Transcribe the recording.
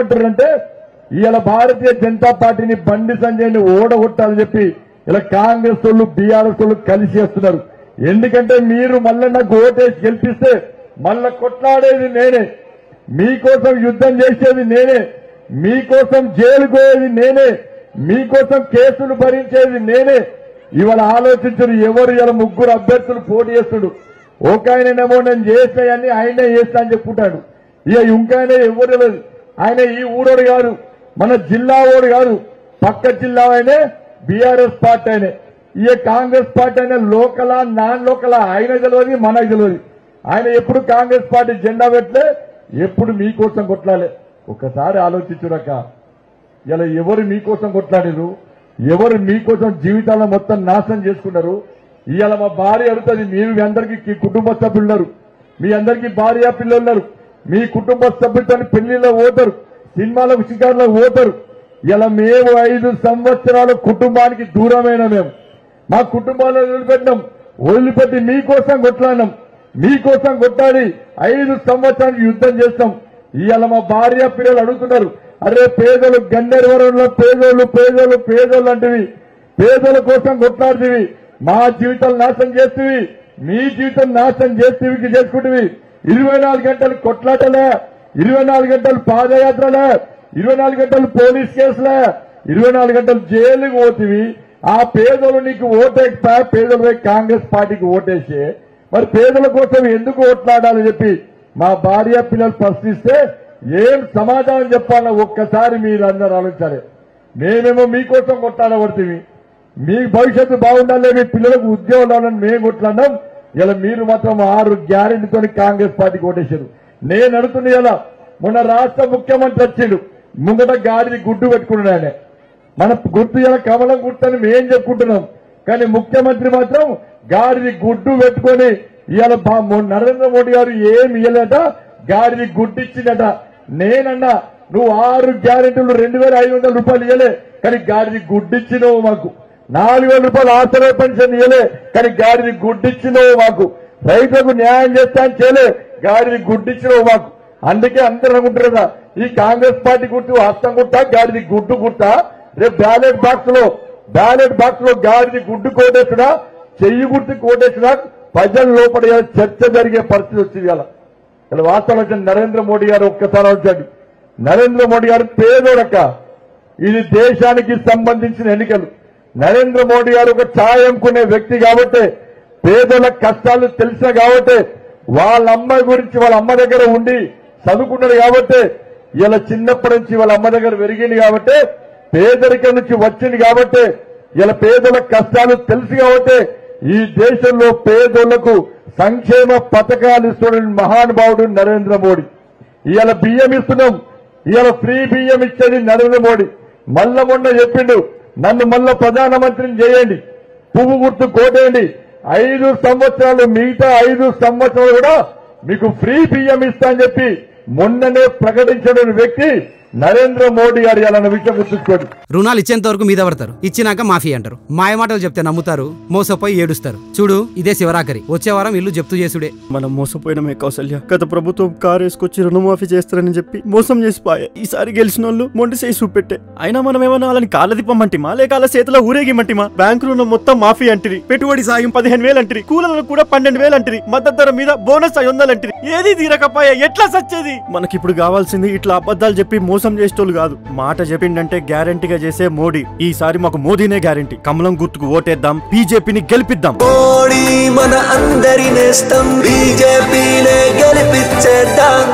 అంటే ఇవాళ భారతీయ జనతా పార్టీని బండి సంజయ్ని ఓడగొట్టాలని చెప్పి ఇలా కాంగ్రెస్ వాళ్ళు బీఆర్ఎస్ వాళ్ళు కలిసి చేస్తున్నారు. ఎందుకంటే మీరు మళ్ళీ నాకు ఓటేసి గెలిపిస్తే మళ్ళా కొట్లాడేది నేనే, మీకోసం యుద్ధం చేసేది నేనే, మీకోసం జైలుకు పోయేది నేనే, మీకోసం కేసులు భరించేది నేనే. ఇవాళ ఆలోచించరు ఎవరు ఇలా ముగ్గురు అభ్యర్థులు పోటీ చేస్తుడు. ఒక ఆయననేమో నేను చేస్తాయని ఆయనే చేస్తా అని చెప్పుకుంటాడు. ఇక ఇంకాయన ఎవరు లేదు, ఆయన ఈ ఊరోడు కాదు, మన జిల్లా ఓడు కాదు, పక్క జిల్లా ఆయనే, బీఆర్ఎస్ పార్టీ ఆయనే. ఇక కాంగ్రెస్ పార్టీ అయినా లోకలా నాన్ లోకలా ఆయన తెలియదు, మనకు తెలియదు. ఆయన ఎప్పుడు కాంగ్రెస్ పార్టీ జెండా పెట్టలే, ఎప్పుడు మీకోసం కొట్లాలే. ఒకసారి ఆలోచించురక్క, ఇలా ఎవరు మీకోసం కొట్లాడారు, ఎవరు మీకోసం జీవితాలను మొత్తం నాశనం చేసుకున్నారు. ఇవాళ మా భార్య అడుగుతుంది, మీరు మీ అందరికీ కుటుంబ సభ్యులు ఉన్నారు, మీ అందరికీ భార్య పిల్లలు ఉన్నారు, మీ కుటుంబ సభ్యులతో పెళ్లిలో పోతారు, సినిమాలకు షికారులకు పోతారు. ఇలా మేము 5 సంవత్సరాల కుటుంబానికి దూరమైన మేము మా కుటుంబాలను వదిలిపెట్టినాం, వదిలిపెట్టి మీకోసం కొట్లాడినాం, మీకోసం కొట్లాడి 5 సంవత్సరానికి యుద్ధం చేస్తాం. ఇవాళ మా భార్య పిల్లలు అడుగుతున్నారు, అరే పేదలు గన్నేరువరంలో పేదోళ్ళు పేదోళ్ళు పేదోళ్ళు అంటివి, పేదల కోసం కొట్లాడుతీవి, మా జీవితాలు నాశనం చేస్తేవి, మీ జీవితం నాశనం చేస్తేవి చేసుకుంటేవి. 24 గంటలు కొట్లాటలే, 24 గంటలు పాదయాత్రలే, 24 గంటలు పోలీస్ కేసులే, 24 గంటలు జైలుకి పోతీవి. ఆ పేదలు నీకు ఓటేస్తా, పేదలపై కాంగ్రెస్ పార్టీకి ఓటేసి మరి పేదల కోసం ఎందుకు ఓట్లాడాలని చెప్పి మా భార్య పిల్లలు ప్రశ్నిస్తే ఏం సమాధానం చెప్పాలో ఒక్కసారి మీరు అందరూ ఆలోచించాలి. మేమేమో మీకోసం కొట్లాడబడుతుంది, మీ భవిష్యత్తు బాగుండాలి, మీ పిల్లలకు ఉద్యోగం రావాలని మేము కొట్లాడినాం. ఇలా మీరు మాత్రం 6 గ్యారెంటీతో కాంగ్రెస్ పార్టీకి ఓటేశారు. నేను అడుగుతున్నా, ఇలా మొన్న రాష్ట్ర ముఖ్యమంత్రి వచ్చిండు, ముంగట గాడిని గుడ్డు పెట్టుకున్నాడు. ఆయన మన గుర్తు ఇలా కమలం గుర్తు అని మేం చెప్పుకుంటున్నాం, కానీ ముఖ్యమంత్రి మాత్రం గాడిని గుడ్డు పెట్టుకొని ఇవాళ నరేంద్ర మోడీ గారు ఏమి ఇయ్యలేట, గాడిని గుడ్డు ఇచ్చిందట. నేనన్నా నువ్వు 6 గ్యారెంటీలు 2500 రూపాయలు ఇయ్యలే, కానీ గాడిని గుడ్డిచ్చినవు మాకు. 4000 రూపాయలు ఆసరా పెన్షన్ ఇయ్యలే, కానీ గాడిని గుడ్డిచ్చినవు మాకు. రైతులకు న్యాయం చేస్తా అని చేయలే, గాడిని గుడ్డిచ్చినవు మాకు. అందుకే అందరూ అనుకుంటారు ఈ కాంగ్రెస్ పార్టీ గుర్తు హస్తం గుర్తా, గాడిని గుడ్డు గుర్తా. రేపు బ్యాలెట్ బాక్స్ లో గాడిని గుడ్డు కోటేస్తున్నా, చెయ్యి గుర్తు కోటేస్తున్నా, ప్రజల లోపల చర్చ జరిగే పరిస్థితి వచ్చింది. ఇలా వాస్తవం నరేంద్ర మోడీ గారు ఒక్కసారి వచ్చాడు. నరేంద్ర మోడీ గారు పేదోడక్క, ఇది దేశానికి సంబంధించిన ఎన్నికలు. నరేంద్ర మోడీ గారు ఒక ఛాయ్ అమ్ముకునే వ్యక్తి కాబట్టి, పేదల కష్టాలు తెలిసిన కాబట్టి, వాళ్ళ అమ్మ గురించి వాళ్ళ అమ్మ దగ్గర ఉండి చదువుకున్నాడు కాబట్టి, ఇలా చిన్నప్పటి నుంచి వాళ్ళ అమ్మ దగ్గర పెరిగింది కాబట్టి, పేదరికం నుంచి వచ్చింది కాబట్టి, ఇలా పేదల కష్టాలు తెలుసు కాబట్టి ఈ దేశంలో పేదోళ్లకు సంక్షేమ పథకాలు ఇస్తున్న మహానుభావుడు నరేంద్ర మోడీ. ఇవాళ బియ్యం ఇస్తున్నాం, ఇవాళ ఫ్రీ బియ్యం ఇచ్చేది నరేంద్ర మోడీ. మొన్న చెప్పిండు, నన్ను మళ్ళా ప్రధానమంత్రిని చేయండి, పువ్వు గుర్తు కోటేయండి, 5 సంవత్సరాలు మిగతా 5 సంవత్సరాలు కూడా మీకు ఫ్రీ బియ్యం ఇస్తా అని చెప్పి మొన్ననే ప్రకటించిన వ్యక్తి నరేంద్ర మోడీ గారు. అన్న విషయం గుర్తుంచుకోండి. రుణాలు ఇచ్చేంత వరకు మీద పడతారు, ఇచ్చినాక మాఫీ అంటారు, మాయ మాటలు చెప్తే నమ్ముతారు, మోసపోయి ఏడుస్తారు. చూడు ఇదే శివరాకరి, వచ్చే వారం ఇల్లు జప్తు చేసుడే. మనం మోసపోయినమే కౌసల్య. గత ప్రభుత్వం కారు వేసుకొచ్చి రుణమాఫీ చేస్తారని చెప్పి మోసం చేసిపోయా. ఈసారి గెలిచిన వాళ్ళు మొండి చేసి చూపెట్టే. అయినా మనం ఏమన్నా వాళ్ళని కాళ్ళ తిప్పమంటిమా, లేక వాళ్ళ చేతిలో ఊరేగిమంటిమా? బ్యాంకు రుణం మొత్తం మాఫీ అంటిరి, పెట్టుబడి సాయం 15,000 అంటిరి, కూలీలకు కూడా 12,000 అంటిరి, మద్దతు ధర మీద బోనస్ 500 అంటిరి. ఏది తీరకపోయా, ఎట్లా సచ్చేది? మనకిప్పుడు కావాల్సింది ఇట్లా అబద్ధాలు చెప్పి మోసం చేసేటోళ్ళు కాదు, మాట చెప్పిండంటే గ్యారంటీగా చేసే మోడీ. ఈసారి మాకు మోదీనే గ్యారంటీ. కమలం గుర్తుకు ఓటేద్దాం, బీజేపీని గెలిపిద్దాం. మోడీ మన అందరి నేస్తం, బీజేపీనే గెలిపించేద్దాం.